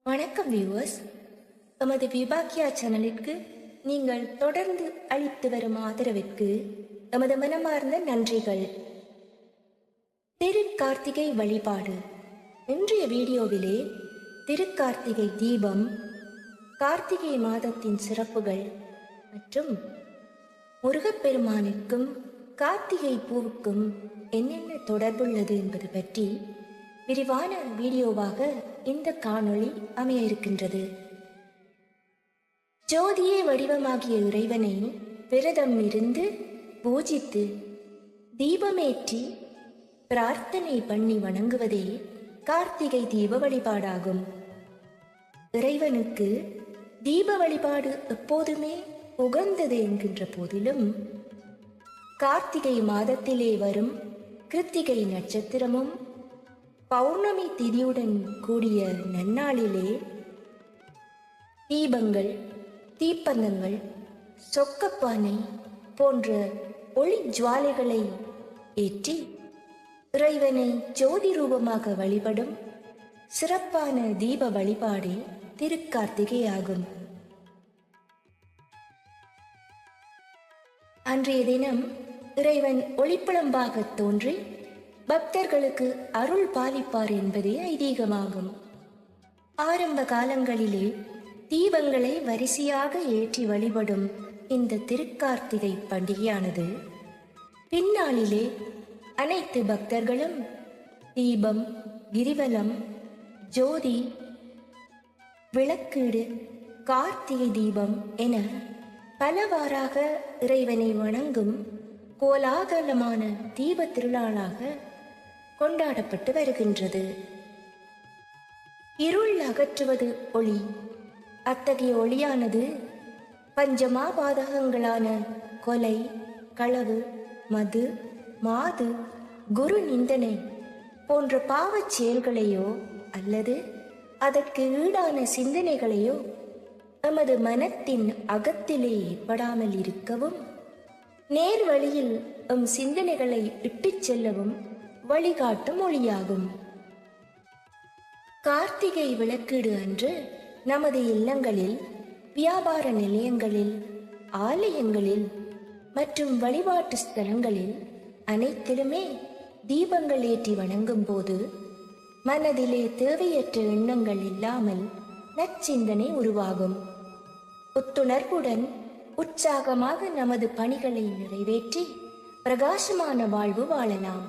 வணக்கம் வியூவர்ஸ். எமது விபாக்கியா சேனலிற்கு நீங்கள் தொடர்ந்து அளித்து வரும் ஆதரவிற்கு எமது மனமார்ந்த நன்றிகள். திருக்கார்த்திகை வழிபாடு. இன்றைய வீடியோவிலே திருக்கார்த்திகை தீபம், கார்த்திகை மாதத்தின் சிறப்புகள் மற்றும் முருகப்பெருமானுக்கும் கார்த்திகை பூவுக்கும் என்னென்ன தொடர்புள்ளது என்பது பற்றி விரிவான வீடியோவாக இந்த காணொளி அமைய இருக்கின்றது. ஜோதியே வடிவமாகிய இறைவனை விரதம் இருந்து பூஜித்து தீபமேற்றி பிரார்த்தனை பண்ணி வணங்குவதே கார்த்திகை தீப வழிபாடாகும். இறைவனுக்கு தீப வழிபாடு எப்போதுமே உகந்தது என்கின்ற போதிலும் கார்த்திகை மாதத்திலே வரும் கிருத்திகை நட்சத்திரமும் பௌர்ணமி திதியுடன் கூடிய நன்னாளிலே தீபங்கள், தீப்பந்தங்கள், சொக்கப்பானை போன்ற ஒளி ஜுவாலைகளை ஏற்றி இறைவனை ஜோதி ரூபமாக வழிபடும் சிறப்பான தீப வழிபாடே திருக்கார்த்திகை ஆகும். அன்றைய தினம் இறைவன் ஒளிப்பிழம்பாக தோன்றி பக்தர்களுக்கு அருள் பாலிப்பார் என்பதே ஐதீகமாகும். ஆரம்ப காலங்களிலே தீபங்களை வரிசையாக ஏற்றி வழிபடும் இந்த திருக்கார்த்திகை பண்டிகையானது பின்னாளிலே அனைத்து பக்தர்களும் தீபம், கிரிவலம், ஜோதி, விளக்கீடு, கார்த்திகை தீபம் என பலவாறாக இறைவனை வணங்கும் கோலாகலமான தீப திருநாளாக கொண்டாடப்பட்டு வருகின்றது. இருள் அகற்றுவது ஒளி. அத்தகைய ஒளியானது பஞ்சமாபாதகங்களான கொலை, களவு, மது, மாது, குரு நிந்தனை போன்ற பாவச் செயல்களையோ அல்லது அதற்கு ஈடான சிந்தனைகளையோ எமது மனத்தின் அகத்திலே ஏற்படாமல் இருக்கவும், நேர் வழியில் எம் சிந்தனைகளை இட்டுச் செல்லவும் வழிகாட்டும் ஒளியாகும். கார்த்திகை விளக்கீடு அன்று நமது இல்லங்களில், வியாபார நிலையங்களில், ஆலயங்களில் மற்றும் வழிபாட்டு ஸ்தலங்களில் அனைத்திலுமே தீபங்கள் ஏற்றி வணங்கும் போது மனதிலே தேவையற்ற எண்ணங்கள் இல்லாமல் நற்சிந்தனை உருவாகும். புத்துணர்வுடன் உற்சாகமாக நமது பணிகளை நிறைவேற்றி பிரகாசமான வாழ்வு வாழலாம்.